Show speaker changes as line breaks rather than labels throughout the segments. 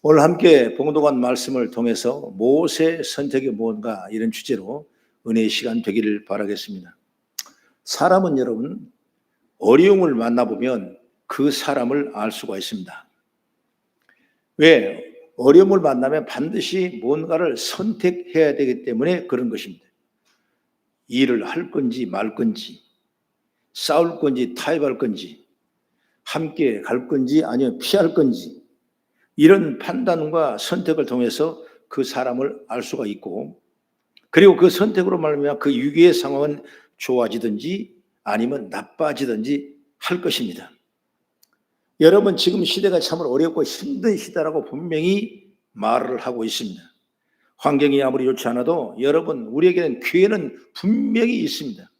오늘 함께 봉독한 말씀을 통해서 모세의 선택이 뭔가 이런 주제로 은혜의 시간 되기를 바라겠습니다. 사람은 여러분 어려움을 만나보면 그 사람을 알 수가 있습니다. 왜? 어려움을 만나면 반드시 뭔가를 선택해야 되기 때문에 그런 것입니다. 일을 할 건지 말 건지, 싸울 건지 타협할 건지, 함께 갈 건지 아니면 피할 건지, 이런 판단과 선택을 통해서 그 사람을 알 수가 있고, 그리고 그 선택으로 말하면 그 위기의 상황은 좋아지든지 아니면 나빠지든지 할 것입니다. 여러분, 지금 시대가 참 어렵고 힘든 시대라고 분명히 말을 하고 있습니다. 환경이 아무리 좋지 않아도 여러분, 우리에게는 기회는 분명히 있습니다.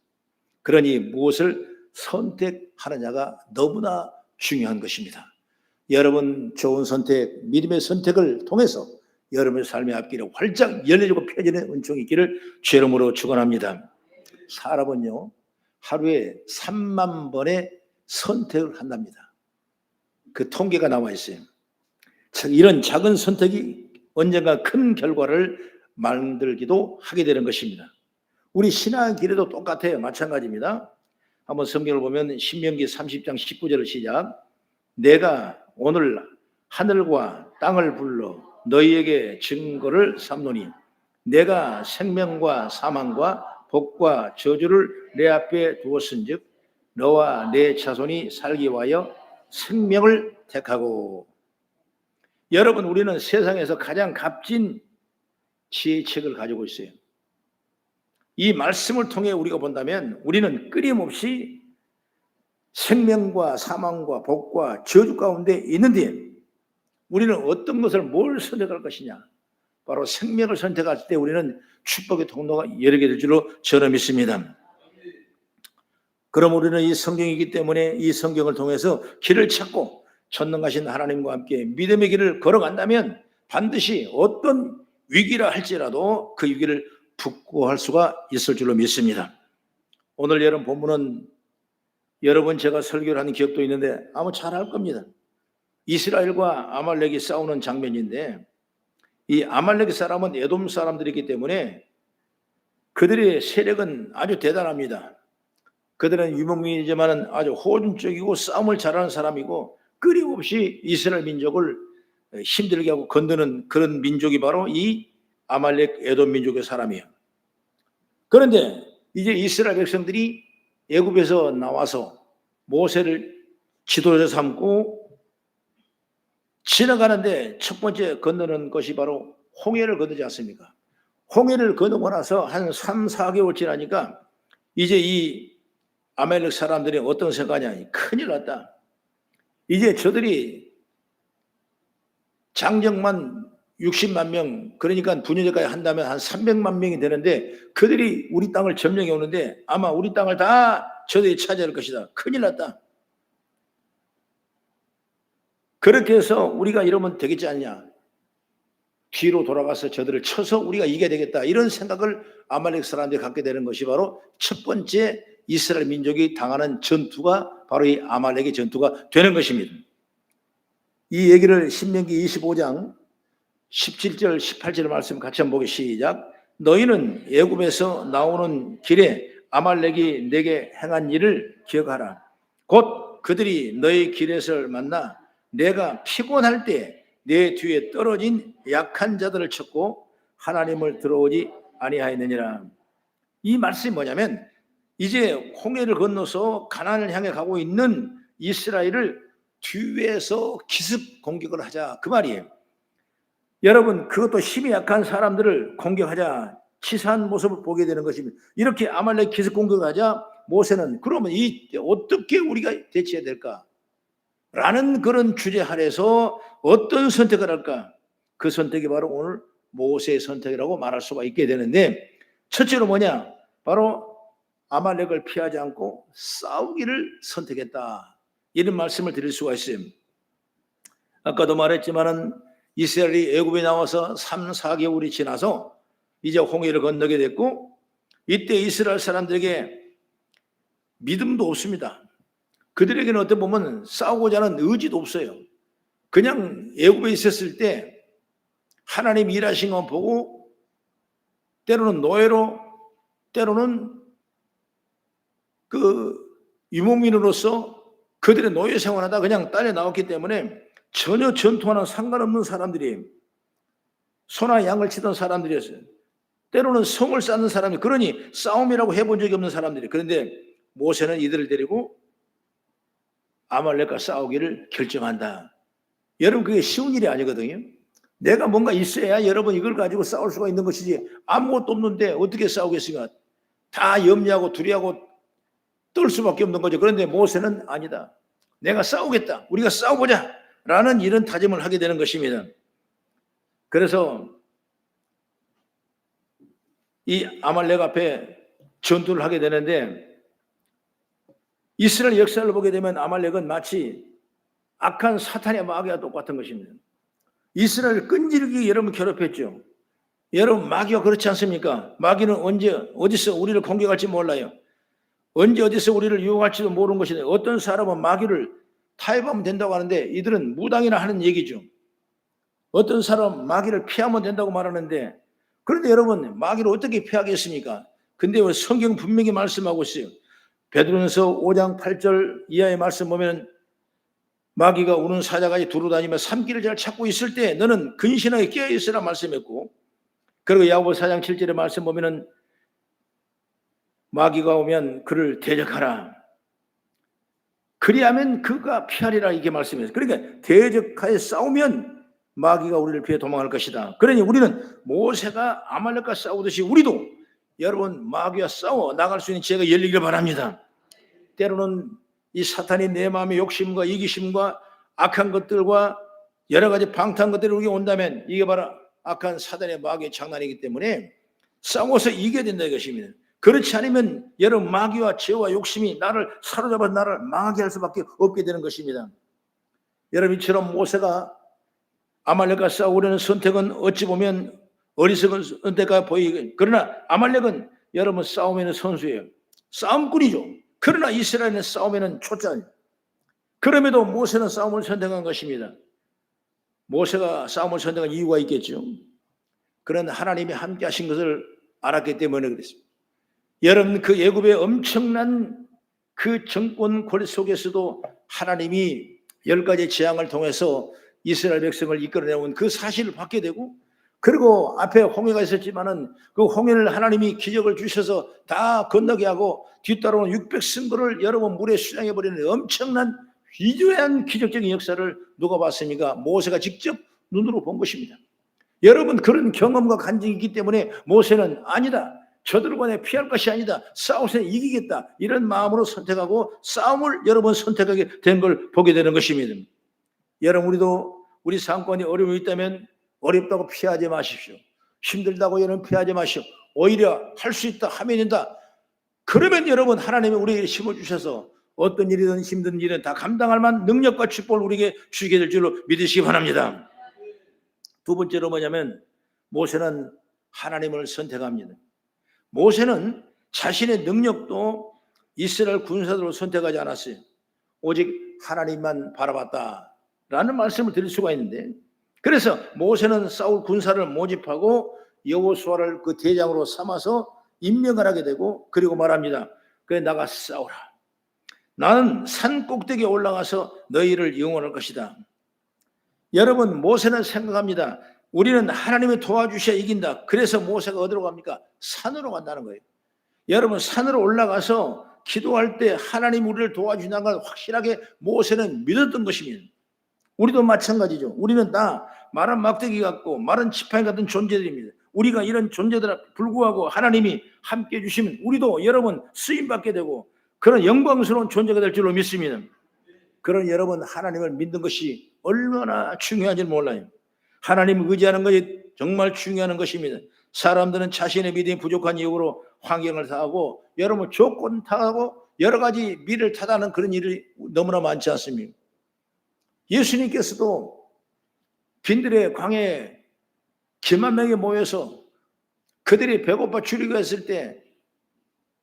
그러니 무엇을 선택하느냐가 너무나 중요한 것입니다. 여러분, 좋은 선택, 믿음의 선택을 통해서 여러분의 삶의 앞길이 활짝 열려지고 펴지는 은총이 있기를 주 이름으로 축원합니다. 사람은요, 하루에 3만 번의 선택을 한답니다. 그 통계가 나와 있어요. 이런 작은 선택이 언젠가 큰 결과를 만들기도 하게 되는 것입니다. 우리 신앙의 길에도 똑같아요. 마찬가지입니다. 한번 성경을 보면 신명기 30장 19절을 시작. 내가 오늘 하늘과 땅을 불러 너희에게 증거를 삼노니 내가 생명과 사망과 복과 저주를 내 앞에 두었은즉 너와 내 자손이 살기 위하여 생명을 택하고. 여러분, 우리는 세상에서 가장 값진 지혜책을 가지고 있어요. 이 말씀을 통해 우리가 본다면 우리는 끊임없이 생명과 사망과 복과 저주 가운데 있는데 우리는 어떤 것을 뭘 선택할 것이냐? 바로 생명을 선택할 때 우리는 축복의 통로가 열리게 될 줄로 저는 믿습니다. 그럼 우리는 이 성경이기 때문에 이 성경을 통해서 길을 찾고 전능하신 하나님과 함께 믿음의 길을 걸어간다면 반드시 어떤 위기라 할지라도 그 위기를 극복할 수가 있을 줄로 믿습니다. 오늘 여러분 본문은 여러분 제가 설교를 하는 기억도 있는데 아마 잘 알 겁니다. 이스라엘과 아말렉이 싸우는 장면인데 이 아말렉 사람은 에돔 사람들이기 때문에 그들의 세력은 아주 대단합니다. 그들은 유목민이지만 아주 호전적이고 싸움을 잘하는 사람이고 끊임없이 이스라엘 민족을 힘들게 하고 건드는 그런 민족이 바로 이 아말렉 에돔 민족의 사람이에요. 그런데 이제 이스라엘 백성들이 애굽에서 나와서 모세를 지도자 삼고 지나가는데 첫 번째 건너는 것이 바로 홍해를 건너지 않습니까? 홍해를 건너고 나서 한 3, 4개월 지나니까 이제 이 아말렉 사람들이 어떤 생각하냐, 큰일 났다. 이제 저들이 장정만 60만 명, 그러니까 분유제까지 한다면 한 300만 명이 되는데 그들이 우리 땅을 점령해 오는데 아마 우리 땅을 다 저들이 차지할 것이다. 큰일 났다. 그렇게 해서 우리가 이러면 되겠지 않냐. 뒤로 돌아가서 저들을 쳐서 우리가 이겨야 되겠다. 이런 생각을 아말렉 사람들이 갖게 되는 것이 바로 첫 번째 이스라엘 민족이 당하는 전투가 바로 이 아말렉의 전투가 되는 것입니다. 이 얘기를 신명기 25장 17절 18절 말씀 같이 한번 보기 시작. 너희는 애굽에서 나오는 길에 아말렉이 내게 행한 일을 기억하라. 곧 그들이 너희 길에서 만나 내가 피곤할 때 내 뒤에 떨어진 약한 자들을 쳤고 하나님을 들어오지 아니하였느니라. 이 말씀이 뭐냐면 이제 홍해를 건너서 가나안을 향해 가고 있는 이스라엘을 뒤에서 기습 공격을 하자, 그 말이에요. 여러분, 그것도 힘이 약한 사람들을 공격하자, 치사한 모습을 보게 되는 것입니다. 이렇게 아말렉 기습 공격을 하자 모세는 그러면 어떻게 우리가 대처해야 될까? 라는 그런 주제 아래서 어떤 선택을 할까? 그 선택이 바로 오늘 모세의 선택이라고 말할 수가 있게 되는데, 첫째로 뭐냐? 바로 아말렉을 피하지 않고 싸우기를 선택했다. 이런 말씀을 드릴 수가 있어요. 아까도 말했지만은 이스라엘이 애굽에 나와서 3, 4개월이 지나서 이제 홍해를 건너게 됐고, 이때 이스라엘 사람들에게 믿음도 없습니다. 그들에게는 어떻게 보면 싸우고자 하는 의지도 없어요. 그냥 애굽에 있었을 때 하나님 일하신 거 보고 때로는 노예로, 때로는 그 유목민으로서 그들의 노예 생활하다 그냥 딸려 나왔기 때문에 전혀 전투와는 상관없는 사람들이, 소나 양을 치던 사람들이었어요. 때로는 성을 쌓는 사람이, 그러니 싸움이라고 해본 적이 없는 사람들이. 그런데 모세는 이들을 데리고 아말렉과 싸우기를 결정한다. 여러분, 그게 쉬운 일이 아니거든요. 내가 뭔가 있어야 여러분 이걸 가지고 싸울 수가 있는 것이지, 아무것도 없는데 어떻게 싸우겠습니까? 다 염려하고 두려워하고 떨 수밖에 없는 거죠. 그런데 모세는 아니다. 내가 싸우겠다. 우리가 싸워보자. 라는 이런 다짐을 하게 되는 것입니다. 그래서 이 아말렉 앞에 전투를 하게 되는데, 이스라엘 역사를 보게 되면 아말렉은 마치 악한 사탄의 마귀와 똑같은 것입니다. 이스라엘을 끈질기게 여러분 괴롭혔죠. 여러분, 마귀가 그렇지 않습니까? 마귀는 언제 어디서 우리를 공격할지 몰라요. 언제 어디서 우리를 유혹할지도 모르는 것인데, 어떤 사람은 마귀를 타협하면 된다고 하는데 이들은 무당이나 하는 얘기죠. 어떤 사람은 마귀를 피하면 된다고 말하는데, 그런데 여러분, 마귀를 어떻게 피하겠습니까? 근데 성경 분명히 말씀하고 있어요. 베드로전서 5장 8절 이하의 말씀 보면, 마귀가 우는 사자같이 두루다니며 삼키를 잘 찾고 있을 때 너는 근신하게 깨어있으라 말씀했고, 그리고 야고보 4장 7절의 말씀 보면은 마귀가 오면 그를 대적하라. 그리하면 그가 피하리라, 이게 말씀이에요. 그러니까 대적하여 싸우면 마귀가 우리를 피해 도망할 것이다. 그러니 우리는 모세가 아말렉과 싸우듯이 우리도 여러분 마귀와 싸워 나갈 수 있는 지혜가 열리길 바랍니다. 때로는 이 사탄이 내 마음의 욕심과 이기심과 악한 것들과 여러 가지 방탕한 것들이 우리에게 온다면 이게 바로 악한 사단의 마귀의 장난이기 때문에 싸워서 이겨야 된다, 이것입니다. 그렇지 않으면 여러분 마귀와 죄와 욕심이 나를 사로잡아 나를 망하게 할 수밖에 없게 되는 것입니다. 여러분, 이처럼 모세가 아말렉과 싸우려는 선택은 어찌 보면 어리석은 선택과 보이고, 그러나 아말렉은 여러분 싸움에는 선수예요. 싸움꾼이죠. 그러나 이스라엘은 싸움에는 초짜예요. 그럼에도 모세는 싸움을 선택한 것입니다. 모세가 싸움을 선택한 이유가 있겠죠. 그런 하나님이 함께 하신 것을 알았기 때문에 그랬습니다. 여러분, 그 애굽의 엄청난 그 정권 권리 속에서도 하나님이 10가지 재앙을 통해서 이스라엘 백성을 이끌어내온 그 사실을 받게 되고, 그리고 앞에 홍해가 있었지만은 그 홍해를 하나님이 기적을 주셔서 다 건너게 하고 뒤따라오는 600승거를 여러분 물에 수장해버리는 엄청난 위대한 기적적인 역사를 누가 봤습니까? 모세가 직접 눈으로 본 것입니다. 여러분, 그런 경험과 간증이 있기 때문에 모세는 아니다, 저들과 내 피할 것이 아니다, 싸워서 이기겠다, 이런 마음으로 선택하고 싸움을 여러분 선택하게 된 걸 보게 되는 것입니다. 여러분, 우리도 우리 상권이 어려움이 있다면 어렵다고 피하지 마십시오. 힘들다고 여러분 피하지 마십시오. 오히려 할 수 있다, 하면 된다. 그러면 여러분 하나님이 우리에게 힘을 주셔서 어떤 일이든 힘든 일은 다 감당할 만한 능력과 축복을 우리에게 주게 될 줄로 믿으시기 바랍니다. 두 번째로 뭐냐면 모세는 하나님을 선택합니다. 모세는 자신의 능력도 이스라엘 군사들로 선택하지 않았어요. 오직 하나님만 바라봤다라는 말씀을 드릴 수가 있는데, 그래서 모세는 사울 군사를 모집하고 여호수아를 그 대장으로 삼아서 임명을 하게 되고, 그리고 말합니다. 그래, 나가 싸우라. 나는 산 꼭대기에 올라가서 너희를 영원할 것이다. 여러분, 모세는 생각합니다. 우리는 하나님이 도와주셔야 이긴다. 그래서 모세가 어디로 갑니까? 산으로 간다는 거예요. 여러분, 산으로 올라가서 기도할 때 하나님 우리를 도와주신다는 걸 확실하게 모세는 믿었던 것입니다. 우리도 마찬가지죠. 우리는 다 마른 막대기 같고 마른 지팡이 같은 존재들입니다. 우리가 이런 존재들에 불구하고 하나님이 함께 해주시면 우리도 여러분 쓰임받게 되고 그런 영광스러운 존재가 될 줄로 믿습니다. 그런 여러분 하나님을 믿는 것이 얼마나 중요한지 몰라요. 하나님을 의지하는 것이 정말 중요한 것입니다. 사람들은 자신의 믿음이 부족한 이유로 환경을 타하고 여러분 조건 타하고 여러 가지 미를 타다는 그런 일이 너무나 많지 않습니까? 예수님께서도 빈들의 광야에 기만 명이 모여서 그들이 배고파 죽이고 했을 때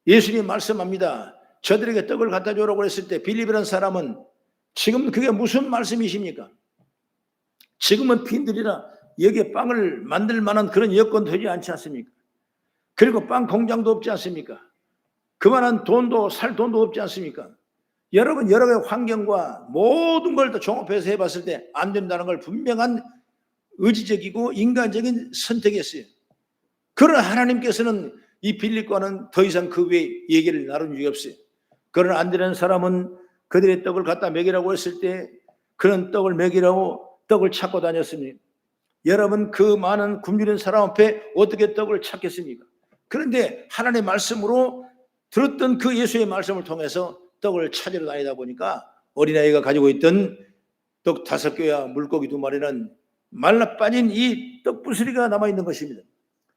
예수님이 말씀합니다. 저들에게 떡을 갖다 주라고 했을 때 빌립이라는 사람은 지금 그게 무슨 말씀이십니까? 지금은 빈들이라 여기에 빵을 만들 만한 그런 여건도 되지 않지 않습니까? 그리고 빵 공장도 없지 않습니까? 그만한 돈도 살 돈도 없지 않습니까? 여러분 여러 가지 환경과 모든 걸 다 종합해서 해봤을 때 안 된다는 걸 분명한 의지적이고 인간적인 선택이었어요. 그러나 하나님께서는 이 빌립과는 더 이상 그 외에 얘기를 나눈 적이 없어요. 그러나 안 되는 사람은 그들의 떡을 갖다 먹이라고 했을 때 그런 떡을 먹이라고 떡을 찾고 다녔습니다. 여러분 그 많은 굶주린 사람 앞에 어떻게 떡을 찾겠습니까? 그런데 하나님의 말씀으로 들었던 그 예수의 말씀을 통해서 떡을 찾으러 다니다 보니까 어린아이가 가지고 있던 떡 5개와 물고기 2마리는 말라 빠진 이 떡부스리가 남아있는 것입니다.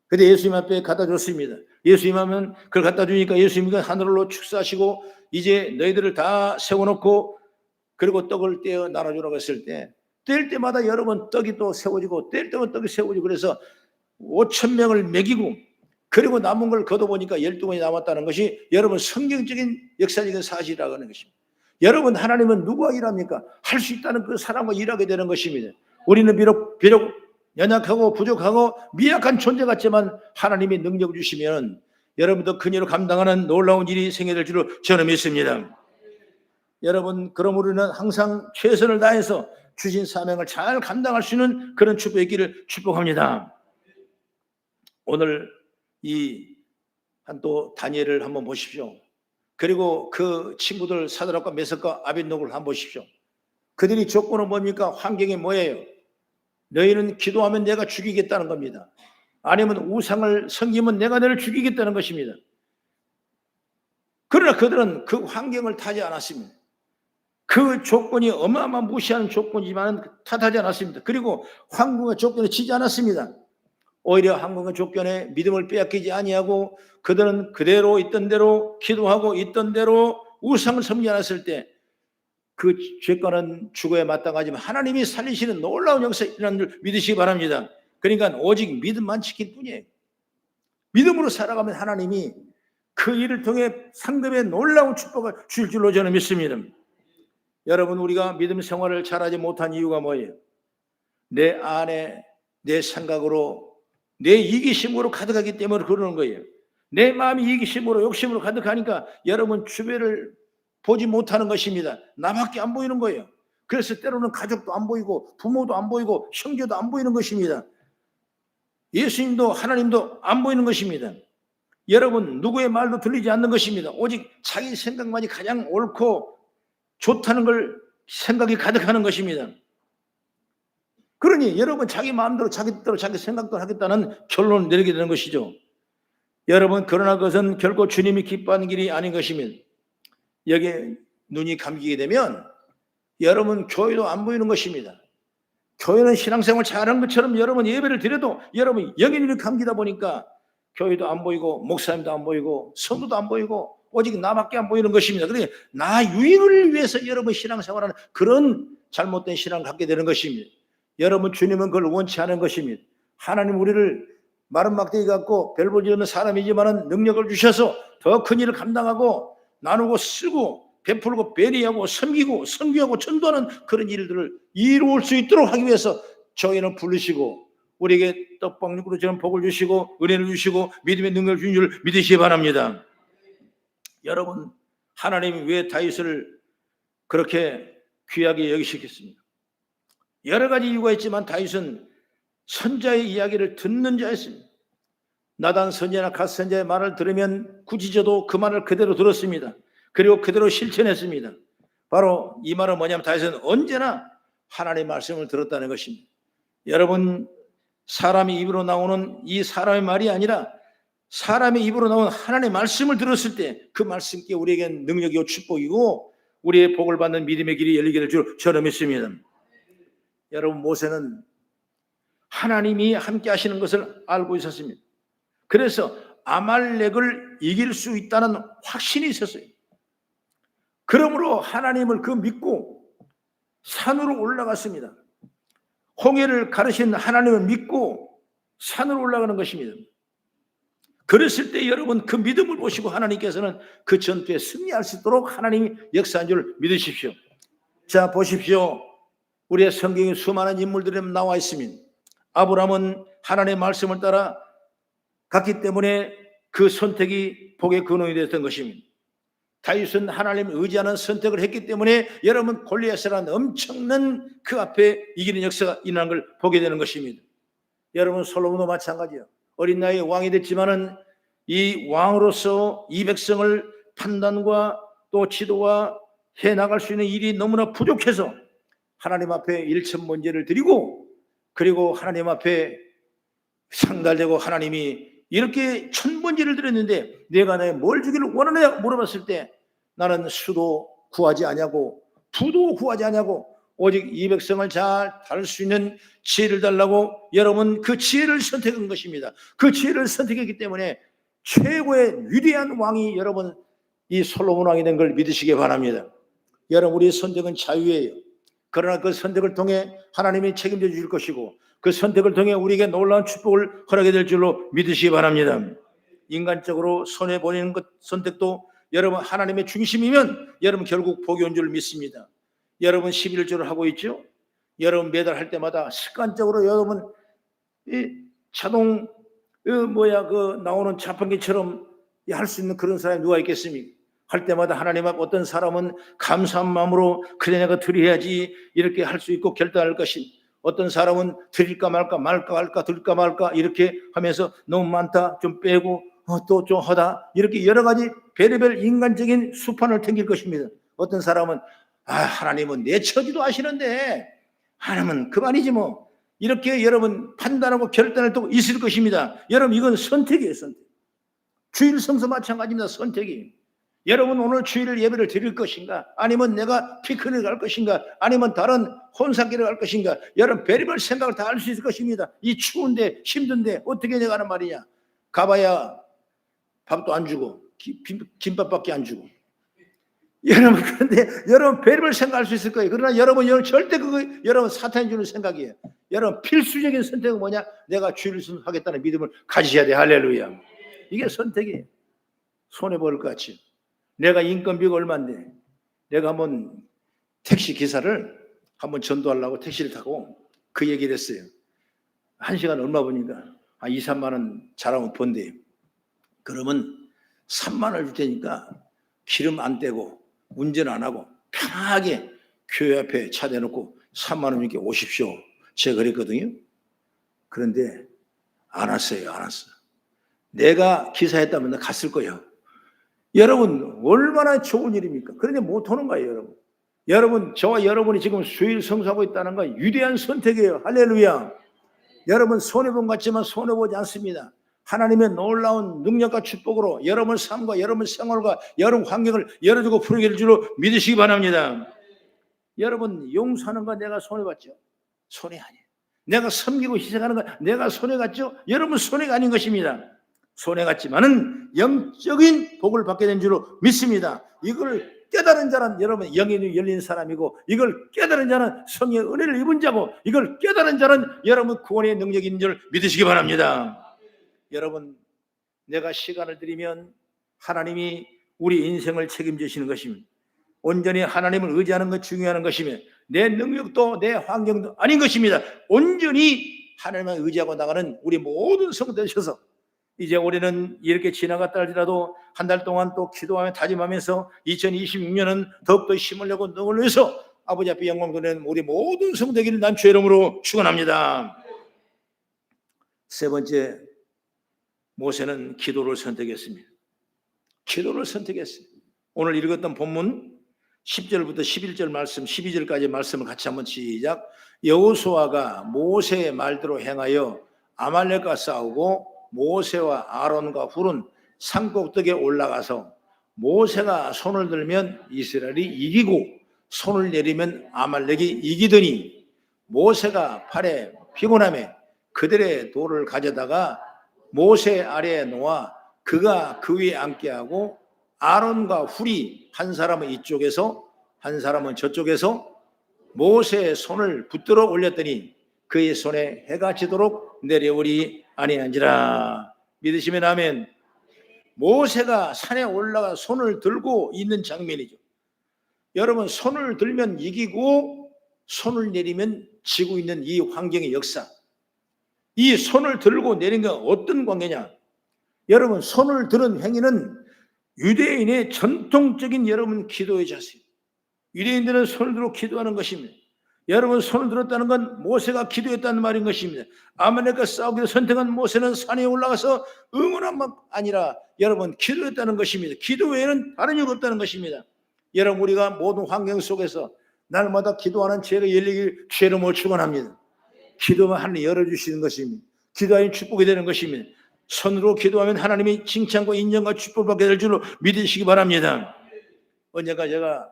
근데 예수님 앞에 갖다 줬습니다. 예수님 하면 그걸 갖다 주니까 예수님이 하늘로 축사하시고 이제 너희들을 다 세워놓고 그리고 떡을 떼어 나눠주라고 했을 때 뗄 때마다 여러분 떡이 또 세워지고 뗄 때마다 떡이 세워지고 그래서 5,000명을 먹이고 그리고 남은 걸 걷어보니까 12번이 남았다는 것이 여러분 성경적인 역사적인 사실이라고 하는 것입니다. 여러분 하나님은 누구와 일합니까? 할 수 있다는 그 사람과 일하게 되는 것입니다. 우리는 비록 연약하고 부족하고 미약한 존재 같지만 하나님이 능력을 주시면 여러분도 큰 일을 감당하는 놀라운 일이 생겨날 줄로 저는 믿습니다. 여러분 그러므로 우리는 항상 최선을 다해서 주신 사명을 잘 감당할 수 있는 그런 축복의 길을 축복합니다. 오늘 이 한 또 다니엘을 한번 보십시오. 그리고 그 친구들 사드락과 메삭과 아벳노고를 한번 보십시오. 그들이 조건은 뭡니까? 환경이 뭐예요? 너희는 기도하면 내가 죽이겠다는 겁니다. 아니면 우상을 섬기면 내가 너를 죽이겠다는 것입니다. 그러나 그들은 그 환경을 타지 않았습니다. 그 조건이 어마어마한 무시하는 조건이지만 탓하지 않았습니다. 그리고 환경의 조건에 지지 않았습니다. 오히려 환경의 조건에 믿음을 빼앗기지 아니하고 그들은 그대로 있던 대로 기도하고 있던 대로 우상을 섬기지 않았을 때 그 죄과는 죽어야 마땅하지만 하나님이 살리시는 놀라운 역사가 일어나는 줄 믿으시기 바랍니다. 그러니까 오직 믿음만 지킬 뿐이에요. 믿음으로 살아가면 하나님이 그 일을 통해 상급의 놀라운 축복을 주실 줄로 저는 믿습니다. 여러분 우리가 믿음 생활을 잘하지 못한 이유가 뭐예요? 내 안에 내 생각으로 내 이기심으로 가득하기 때문에 그러는 거예요. 내 마음이 이기심으로 욕심으로 가득하니까 여러분 주변을 보지 못하는 것입니다. 나밖에 안 보이는 거예요. 그래서 때로는 가족도 안 보이고 부모도 안 보이고 형제도 안 보이는 것입니다. 예수님도 하나님도 안 보이는 것입니다. 여러분 누구의 말도 들리지 않는 것입니다. 오직 자기 생각만이 가장 옳고 좋다는 걸 생각이 가득하는 것입니다. 그러니 여러분 자기 마음대로 자기 뜻대로 자기 생각대로 하겠다는 결론을 내리게 되는 것이죠. 여러분 그러나 그것은 결코 주님이 기뻐하는 길이 아닌 것입니다. 여기에 눈이 감기게 되면 여러분 교회도 안 보이는 것입니다. 교회는 신앙생활 잘하는 것처럼 여러분 예배를 드려도 여러분 영인이 감기다 보니까 교회도 안 보이고 목사님도 안 보이고 성도도 안 보이고 오직 나밖에 안 보이는 것입니다. 그러니 나 유익을 위해서 여러분 신앙생활하는 그런 잘못된 신앙을 갖게 되는 것입니다. 여러분 주님은 그걸 원치 않은 것입니다. 하나님 우리를 마른 막대기 같고 별 보지 않는 사람이지만 능력을 주셔서 더 큰 일을 감당하고 나누고 쓰고 베풀고 배리하고 섬기고 선교하고 전도하는 그런 일들을 이루을 수 있도록 하기 위해서 저희는 부르시고 우리에게 떡방육으로 저는 복을 주시고 은혜를 주시고 믿음의 능력을 주신 줄 믿으시기 바랍니다. 여러분 하나님이 왜 다윗을 그렇게 귀하게 여기시겠습니까? 여러 가지 이유가 있지만 다윗은 선자의 이야기를 듣는 자였습니다. 나단 선지자나 갓 선지자의 말을 들으면 굳이 저도 그 말을 그대로 들었습니다. 그리고 그대로 실천했습니다. 바로 이 말은 뭐냐면 다윗은 언제나 하나님의 말씀을 들었다는 것입니다. 여러분 사람의 입으로 나오는 이 사람의 말이 아니라 사람의 입으로 나온 하나님의 말씀을 들었을 때 그 말씀께 우리에겐 능력이고 축복이고 우리의 복을 받는 믿음의 길이 열리게 될 줄 저는 믿습니다. 여러분 모세는 하나님이 함께 하시는 것을 알고 있었습니다. 그래서 아말렉을 이길 수 있다는 확신이 있었어요. 그러므로 하나님을 그 믿고 산으로 올라갔습니다. 홍해를 가르신 하나님을 믿고 산으로 올라가는 것입니다. 그랬을 때 여러분 그 믿음을 보시고 하나님께서는 그 전투에 승리할 수 있도록 하나님이 역사한 줄 믿으십시오. 자 보십시오. 우리의 성경에 수많은 인물들이 나와 있으면 아브라함은 하나님의 말씀을 따라 갔기 때문에 그 선택이 복의 근원이 되었던 것입니다. 다윗은 하나님을 의지하는 선택을 했기 때문에 여러분 골리앗이라는 엄청난 그 앞에 이기는 역사가 일어난 걸 보게 되는 것입니다. 여러분 솔로몬도 마찬가지예요. 어린 나이에 왕이 됐지만은 이 왕으로서 이 백성을 판단과 또 지도와 해나갈 수 있는 일이 너무나 부족해서 하나님 앞에 일천번제를 드리고 그리고 하나님 앞에 상달되고 하나님이 이렇게 천번제를 드렸는데 내가 나에 뭘 주기를 원하느냐 물어봤을 때 나는 수도 구하지 아니하고 부도 구하지 아니하고 오직 이 백성을 잘 다룰 수 있는 지혜를 달라고 여러분 그 지혜를 선택한 것입니다. 그 지혜를 선택했기 때문에 최고의 위대한 왕이 여러분 이 솔로몬 왕이 된 걸 믿으시기 바랍니다. 여러분 우리의 선택은 자유예요. 그러나 그 선택을 통해 하나님이 책임져 주실 것이고 그 선택을 통해 우리에게 놀라운 축복을 허락해 될 줄로 믿으시기 바랍니다. 인간적으로 손해보는 것 선택도 여러분 하나님의 중심이면 여러분 결국 복이 온 줄 믿습니다. 여러분 11조를 하고 있죠. 여러분 매달 할 때마다 습관적으로 여러분 이 자동 나오는 자판기처럼 할 수 있는 그런 사람이 누가 있겠습니까? 할 때마다 하나님 앞 어떤 사람은 감사한 마음으로 그래 내가 드려야지 이렇게 할 수 있고 결단할 것이 어떤 사람은 드릴까 말까 드릴까 말까 이렇게 하면서 너무 많다 좀 빼고 또 좀 하다 이렇게 여러 가지 별의별 인간적인 수판을 탱길 것입니다. 어떤 사람은 하나님은 내 처지도 아시는데 하나님은 그만이지 뭐 이렇게 여러분 판단하고 결단을 또 있을 것입니다. 여러분 이건 선택이에요. 선택. 주일 성서 마찬가지입니다. 선택이. 여러분 오늘 주일 예배를 드릴 것인가 아니면 내가 피크닉을 갈 것인가 아니면 다른 혼사길을 갈 것인가 여러분 별의별 생각을 다 할 수 있을 것입니다. 이 추운데 힘든데 어떻게 내가 하는 말이냐 가봐야 밥도 안 주고 김밥밖에 안 주고 여러분 그런데 여러분 별의별 생각할 수 있을 거예요. 그러나 여러분 절대 그거 여러분 사탄이 주는 생각이에요. 여러분 필수적인 선택은 뭐냐 내가 주일 하겠다는 믿음을 가지셔야 돼. 할렐루야. 이게 선택이에요. 손해볼 것 같이 내가 인건비가 얼마인데 내가 한번 택시 기사를 한번 전도하려고 택시를 타고 그 얘기를 했어요. 1시간 얼마 버니까 2, 3만 원 잘하면 번대. 그러면 3만 원을 줄 테니까 기름 안 떼고 운전 안 하고 편하게 교회 앞에 차 대놓고 3만 원 이렇게 오십시오. 제가 그랬거든요. 그런데 안 왔어요. 내가 기사했다면 갔을 거예요. 여러분 얼마나 좋은 일입니까? 그런데 못 오는 거예요. 여러분. 여러분 저와 여러분이 지금 주일 성수하고 있다는 건 위대한 선택이에요. 할렐루야. 여러분 손해본 것 같지만 손해보지 않습니다. 하나님의 놀라운 능력과 축복으로 여러분 삶과 여러분 생활과 여러분 환경을 열어주고 풀어줄 줄로 믿으시기 바랍니다. 여러분 용서하는 거 내가 손해봤죠? 손해 아니에요. 내가 섬기고 희생하는 거 내가 손해갔죠? 여러분 손해가 아닌 것입니다. 손해갔지만은 영적인 복을 받게 된 줄로 믿습니다. 이걸 깨달은 자는 여러분 영이 열린 사람이고 이걸 깨달은 자는 성령의 은혜를 입은 자고 이걸 깨달은 자는 여러분 구원의 능력이 있는 줄 믿으시기 바랍니다. 여러분 내가 시간을 드리면 하나님이 우리 인생을 책임지시는 것입니다. 온전히 하나님을 의지하는 것 중요한 것이며 내 능력도 내 환경도 아닌 것입니다. 온전히 하나님을 의지하고 나가는 우리 모든 성도들 되셔서 이제 올해는 이렇게 지나갔다 할지라도 한 달 동안 또 기도하며 다짐하면서 2026년은 더욱더 힘을 내고 능을 위해서 아버지 앞에 영광 돌리는 우리 모든 성도 되기를 난 주의 이름으로 축원합니다. 세 번째, 모세는 기도를 선택했습니다. 기도를 선택했어요. 오늘 읽었던 본문 10절부터 11절 말씀 12절까지 말씀을 같이 한번 시작. 여호수아가 모세의 말대로 행하여 아말렉과 싸우고 모세와 아론과 훌은 산꼭대기에 올라가서 모세가 손을 들면 이스라엘이 이기고 손을 내리면 아말렉이 이기더니 모세가 팔에 피곤함에 그들의 돌을 가져다가 모세 아래에 놓아 그가 그 위에 앉게 하고 아론과 훌이 한 사람은 이쪽에서 한 사람은 저쪽에서 모세의 손을 붙들어 올렸더니 그의 손에 해가 지도록 내려오리 아니한지라. 믿으시면 아멘. 모세가 산에 올라가 손을 들고 있는 장면이죠. 여러분 손을 들면 이기고 손을 내리면 지고 있는 이 환경의 역사, 이 손을 들고 내린 건 어떤 관계냐? 여러분, 손을 드는 행위는 유대인의 전통적인 여러분 기도의 자세. 유대인들은 손을 들고 기도하는 것입니다. 여러분, 손을 들었다는 건 모세가 기도했다는 말인 것입니다. 아말렉과 싸우기를 선택한 모세는 산에 올라가서 응원한 것 아니라 여러분 기도했다는 것입니다. 기도 외에는 다른 일 없다는 것입니다. 여러분, 우리가 모든 환경 속에서 날마다 기도하는 죄가 열리길 죄로 못 축원합니다. 기도만 하나님 열어주시는 것입니다. 기도하면 축복이 되는 것입니다. 손으로 기도하면 하나님이 칭찬과 인정과 축복을 받게 될 줄로 믿으시기 바랍니다. 언젠가 제가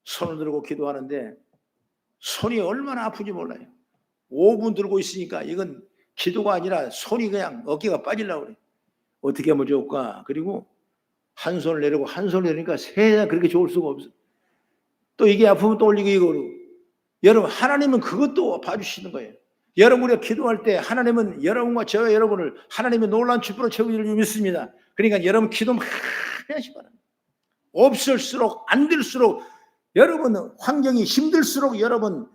손을 들고 기도하는데 손이 얼마나 아픈지 몰라요. 5분 들고 있으니까 이건 기도가 아니라 손이 그냥 어깨가 빠지려고 그래요. 어떻게 하면 좋을까? 그리고 한 손을 내리고 한 손을 내리니까 세상 그렇게 좋을 수가 없어. 또 이게 아프면 또 올리고 이거 그러고. 여러분, 하나님은 그것도 봐주시는 거예요. 여러분, 우리가 기도할 때 하나님은 여러분과 저와 여러분을 하나님의 놀라운 축복으로 채워줄 줄 믿습니다. 그러니까 여러분 기도 많이 하시기 바랍니다. 없을수록 안 될수록 여러분 환경이 힘들수록 여러분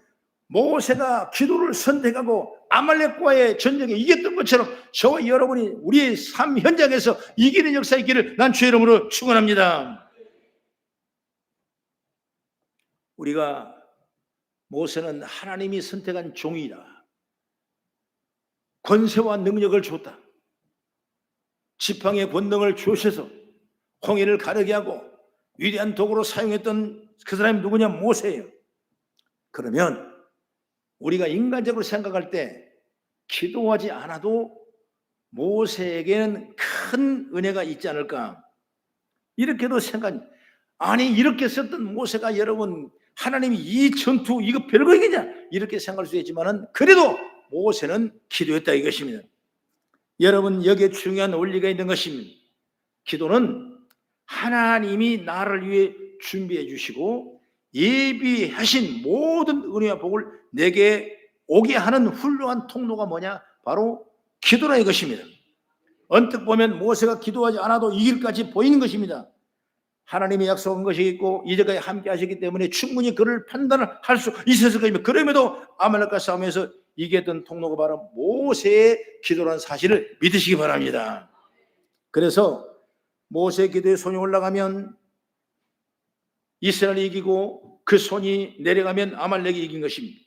모세가 기도를 선택하고 아말렉과의 전쟁에 이겼던 것처럼 저와 여러분이 우리의 삶 현장에서 이기는 역사 있기를 난 주의 이름으로 축원합니다. 우리가 모세는 하나님이 선택한 종이라 권세와 능력을 줬다. 지팡이의 권능을 주셔서 홍해를 가르게 하고 위대한 도구로 사용했던 그 사람이 누구냐? 모세예요. 그러면 우리가 인간적으로 생각할 때 기도하지 않아도 모세에게는 큰 은혜가 있지 않을까? 이렇게도 아니 이렇게 썼던 모세가 여러분 하나님이 이 전투 이거 별거이겠냐? 이렇게 생각할 수 있지만은 그래도 모세는 기도했다 이것입니다. 여러분, 여기에 중요한 원리가 있는 것입니다. 기도는 하나님이 나를 위해 준비해 주시고 예비하신 모든 은혜와 복을 내게 오게 하는 훌륭한 통로가 뭐냐? 바로 기도라 이것입니다. 언뜻 보면 모세가 기도하지 않아도 이 길까지 보이는 것입니다. 하나님이 약속한 것이 있고 이제까지 함께 하셨기 때문에 충분히 그를 판단을 할 수 있었을 것입니다. 그럼에도 아말렉과 싸움에서 이겼던 통로가 바로 모세의 기도라는 사실을 믿으시기 바랍니다. 그래서 모세의 기도에 손이 올라가면 이스라엘이 이기고 그 손이 내려가면 아말렉이 이긴 것입니다.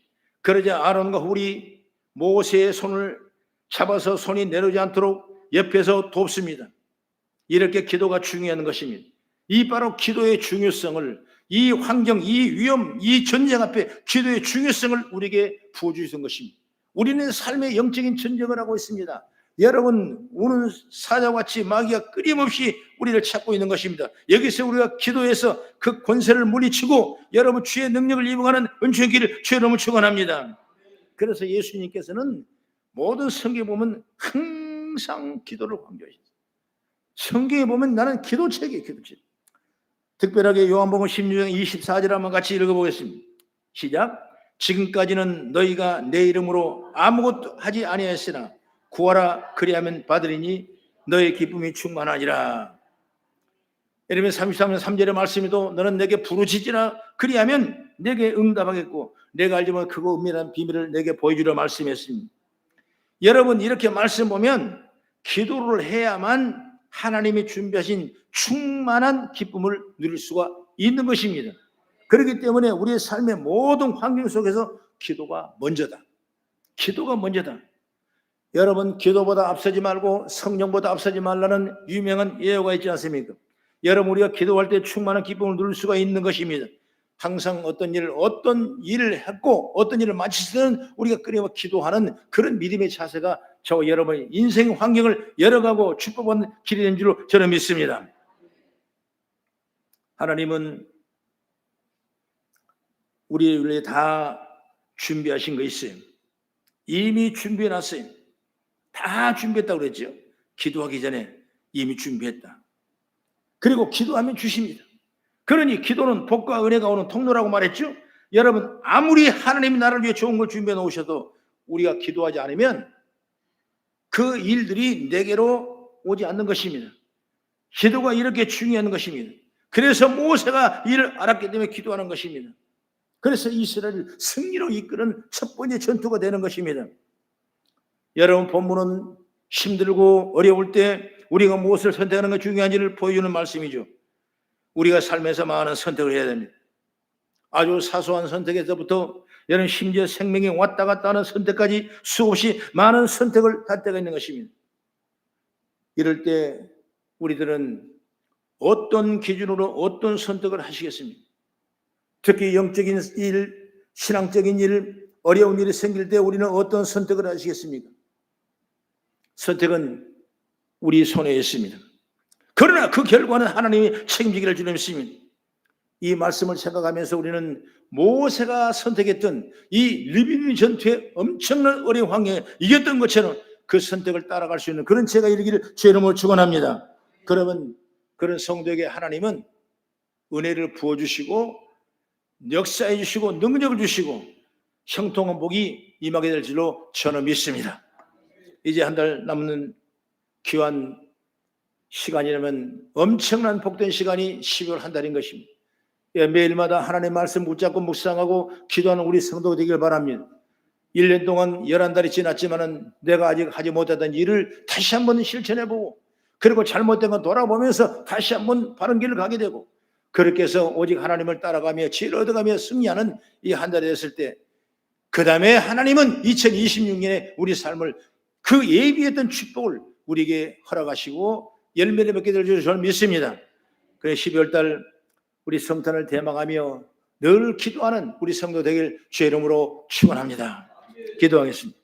그러자 아론과 훌이 모세의 손을 잡아서 손이 내려오지 않도록 옆에서 돕습니다. 이렇게 기도가 중요한 것입니다. 이 바로 기도의 중요성을, 이 환경, 이 위험, 이 전쟁 앞에 기도의 중요성을 우리에게 부어주신 것입니다. 우리는 삶의 영적인 전쟁을 하고 있습니다. 여러분, 우는 사자와 같이 마귀가 끊임없이 우리를 찾고 있는 것입니다. 여기서 우리가 기도해서 그 권세를 물리치고 여러분 주의 능력을 입어가는 은총의 길을 주의 이름으로 축원합니다. 그래서 예수님께서는 모든 성경에 보면 항상 기도를 강조하셨어요. 성경에 보면 나는 기도책이에요. 기도책. 특별하게 요한복음 16장 24절 한번 같이 읽어보겠습니다. 시작. 지금까지는 너희가 내 이름으로 아무것도 하지 아니하였으나 구하라 그리하면 받으리니 너의 기쁨이 충만하니라. 예레미야 33년 3절의 말씀에도 너는 내게 부르짖으라 그리하면 내게 응답하겠고 내가 알지 못한 크고 은밀한 비밀을 내게 보여주라 말씀했습니다. 여러분, 이렇게 말씀 보면 기도를 해야만 하나님이 준비하신 충만한 기쁨을 누릴 수가 있는 것입니다. 그렇기 때문에 우리의 삶의 모든 환경 속에서 기도가 먼저다. 기도가 먼저다. 여러분, 기도보다 앞서지 말고 성령보다 앞서지 말라는 유명한 예언가 있지 않습니까? 여러분, 우리가 기도할 때 충만한 기쁨을 누릴 수가 있는 것입니다. 항상 어떤 일을 했고 어떤 일을 마칠 때는 우리가 끊임없이 기도하는 그런 믿음의 자세가 저와 여러분의 인생 환경을 열어가고 축복받는 길이 된 줄로 저는 믿습니다. 하나님은 우리를 위해 다 준비하신 거 있어요. 이미 준비해놨어요. 다 준비했다고 그랬죠. 기도하기 전에 이미 준비했다. 그리고 기도하면 주십니다. 그러니 기도는 복과 은혜가 오는 통로라고 말했죠. 여러분, 아무리 하나님이 나를 위해 좋은 걸 준비해 놓으셔도 우리가 기도하지 않으면 그 일들이 내게로 오지 않는 것입니다. 기도가 이렇게 중요한 것입니다. 그래서 모세가 이를 알았기 때문에 기도하는 것입니다. 그래서 이스라엘을 승리로 이끄는 첫 번째 전투가 되는 것입니다. 여러분, 본문은 힘들고 어려울 때 우리가 무엇을 선택하는 게 중요한지를 보여주는 말씀이죠. 우리가 삶에서 많은 선택을 해야 됩니다. 아주 사소한 선택에서부터 여러분 심지어 생명이 왔다 갔다 하는 선택까지 수없이 많은 선택을 할 때가 있는 것입니다. 이럴 때 우리들은 어떤 기준으로 어떤 선택을 하시겠습니까? 특히 영적인 일, 신앙적인 일, 어려운 일이 생길 때 우리는 어떤 선택을 하시겠습니까? 선택은 우리 손에 있습니다. 그러나 그 결과는 하나님이 책임지기를 주님 믿습니다. 이 말씀을 생각하면서 우리는 모세가 선택했던 이 리비는 전투의 엄청난 어려운 환경에 이겼던 것처럼 그 선택을 따라갈 수 있는 그런 제가 이르기를 주의 이름으로 축원합니다. 그러면 그런 성도에게 하나님은 은혜를 부어주시고 역사해 주시고 능력을 주시고 형통한 복이 임하게 될 줄로 저는 믿습니다. 이제 한 달 남는 귀한 시간이라면 엄청난 복된 시간이 12월 한 달인 것입니다. 매일마다 하나님의 말씀 붙잡고 묵상하고 기도하는 우리 성도가 되길 바랍니다. 1년 동안 11달이 지났지만은 내가 아직 하지 못했던 일을 다시 한번 실천해보고 그리고 잘못된 건 돌아보면서 다시 한번 바른 길을 가게 되고 그렇게 해서 오직 하나님을 따라가며 지혜를 얻어가며 승리하는 이 한 달이 됐을 때 그 다음에 하나님은 2026년에 우리 삶을 그 예비했던 축복을 우리에게 허락하시고 열매를 맺게 될 줄 저는 믿습니다. 그래서 12월 달 우리 성탄을 대망하며 늘 기도하는 우리 성도 되길 주의 이름으로 축원합니다. 기도하겠습니다.